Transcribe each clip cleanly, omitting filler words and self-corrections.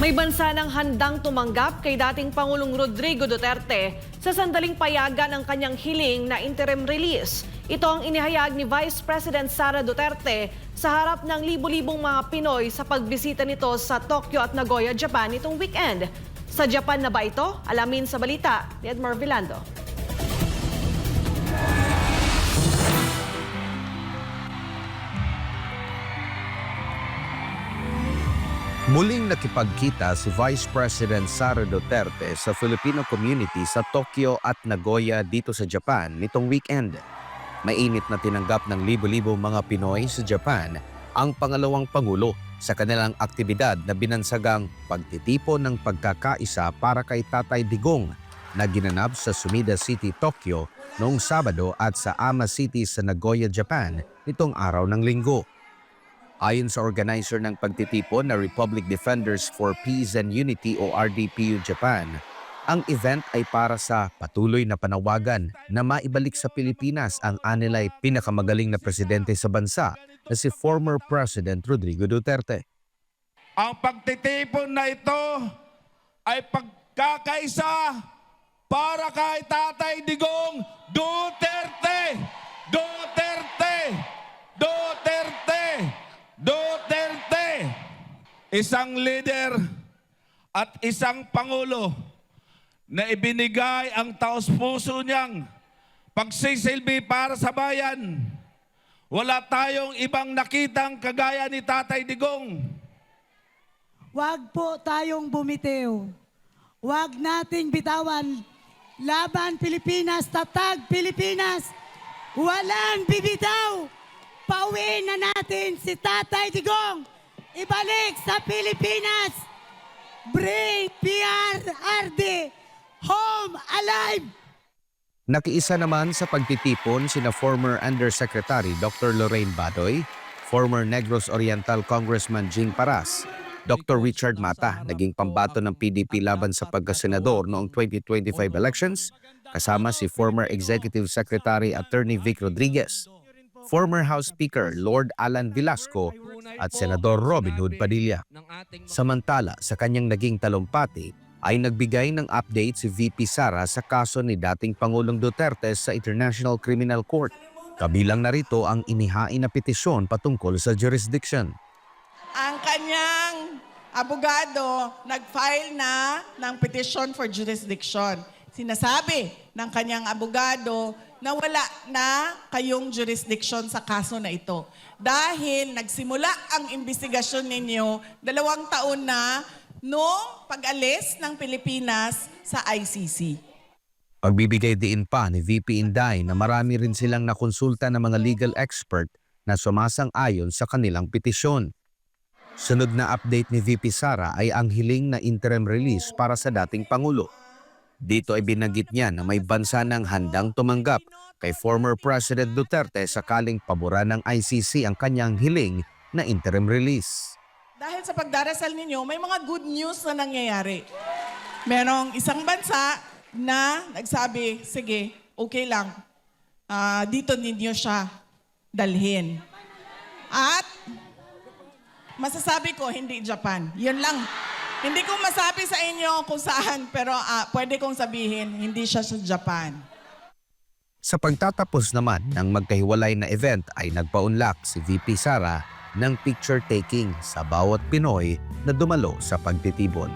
May bansa ng handang tumanggap kay dating Pangulong Rodrigo Duterte sa sandaling payagan ang kanyang hiling na interim release. Ito ang inihayag ni Vice President Sara Duterte sa harap ng libu-libong mga Pinoy sa pagbisita nito sa Tokyo at Nagoya, Japan itong weekend. Sa Japan na ba ito? Alamin sa balita ni Edmar Vilando. Muling nakipagkita si Vice President Sara Duterte sa Filipino community sa Tokyo at Nagoya dito sa Japan nitong weekend. Mainit na tinanggap ng libo-libong mga Pinoy sa Japan ang pangalawang Pangulo sa kanilang aktibidad na binansagang pagtitipon ng pagkakaisa para kay Tatay Digong na ginanap sa Sumida City, Tokyo noong Sabado at sa Ama City sa Nagoya, Japan nitong araw ng Linggo. Ayon sa organizer ng pagtitipon na Republic Defenders for Peace and Unity o RDPU Japan, ang event ay para sa patuloy na panawagan na maibalik sa Pilipinas ang anilay pinakamagaling na presidente sa bansa na si former President Rodrigo Duterte. Ang pagtitipon na ito ay pagkakaisa para kay Tatay Digong Duterte! Duterte! Duterte! Duterte! Isang leader at isang Pangulo na ibinigay ang taos-puso niyang pagsisilbi para sa bayan. Wala tayong ibang nakitang kagaya ni Tatay Digong. Huwag po tayong bumitiw. Huwag nating bitawan. Laban Pilipinas, tatag Pilipinas. Walang bibitaw. Pauwiin na natin si Tatay Digong. Ibalik sa Pilipinas. Bring PRRD home alive. Nakiisa naman sa pagtitipon sina former Undersecretary Dr. Lorraine Badoy, former Negros Oriental Congressman Jing Paras, Dr. Richard Mata, naging pambato ng PDP laban sa pagkasenador noong 2025 elections, kasama si former Executive Secretary Attorney Vic Rodriguez, former House Speaker Lord Alan Velasco at Senador Robin Hood Padilla. Samantala, sa kanyang naging talumpati ay nagbigay ng update si VP Sara sa kaso ni dating Pangulong Duterte sa International Criminal Court. Kabilang narito ang inihain na petisyon patungkol sa jurisdiction. Ang kanyang abogado nag-file na ng petition for jurisdiction. Sinasabi ng kanyang abogado na wala na kayong jurisdiction sa kaso na ito. Dahil nagsimula ang investigasyon ninyo 2 taon na noong pag-alis ng Pilipinas sa ICC. Pagbibigay diin pa ni VP Inday na marami rin silang nakonsulta ng mga legal expert na sumasang-ayon sa kanilang petisyon. Sunod na update ni VP Sara ay ang hiling na interim release para sa dating Pangulo. Dito ay binanggit niya na may bansa ng handang tumanggap kay former President Duterte sakaling paboran ng ICC ang kanyang hiling na interim release. Dahil sa pagdarasal ninyo, may mga good news na nangyayari. Merong isang bansa na nagsabi, sige, okay lang, dito ninyo siya dalhin. At masasabi ko, hindi Japan. Yun lang. Hindi ko masabi sa inyo kung saan, pero pwede kong sabihin, hindi siya sa Japan. Sa pagtatapos naman ng magkahiwalay na event ay nagpaunlak si VP Sara ng picture-taking sa bawat Pinoy na dumalo sa pagtitipon.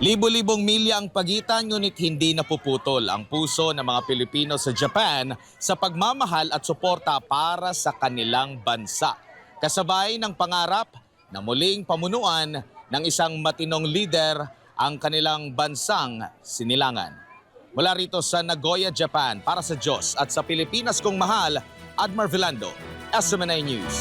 Libo-libong milya ang pagitan ngunit hindi napuputol ang puso ng mga Pilipino sa Japan sa pagmamahal at suporta para sa kanilang bansa. Kasabay ng pangarap na muling pamunuan ng isang matinong leader ang kanilang bansang sinilangan. Mula rito sa Nagoya, Japan, para sa Diyos at sa Pilipinas kong mahal, Edmar Vilando, SMNI News.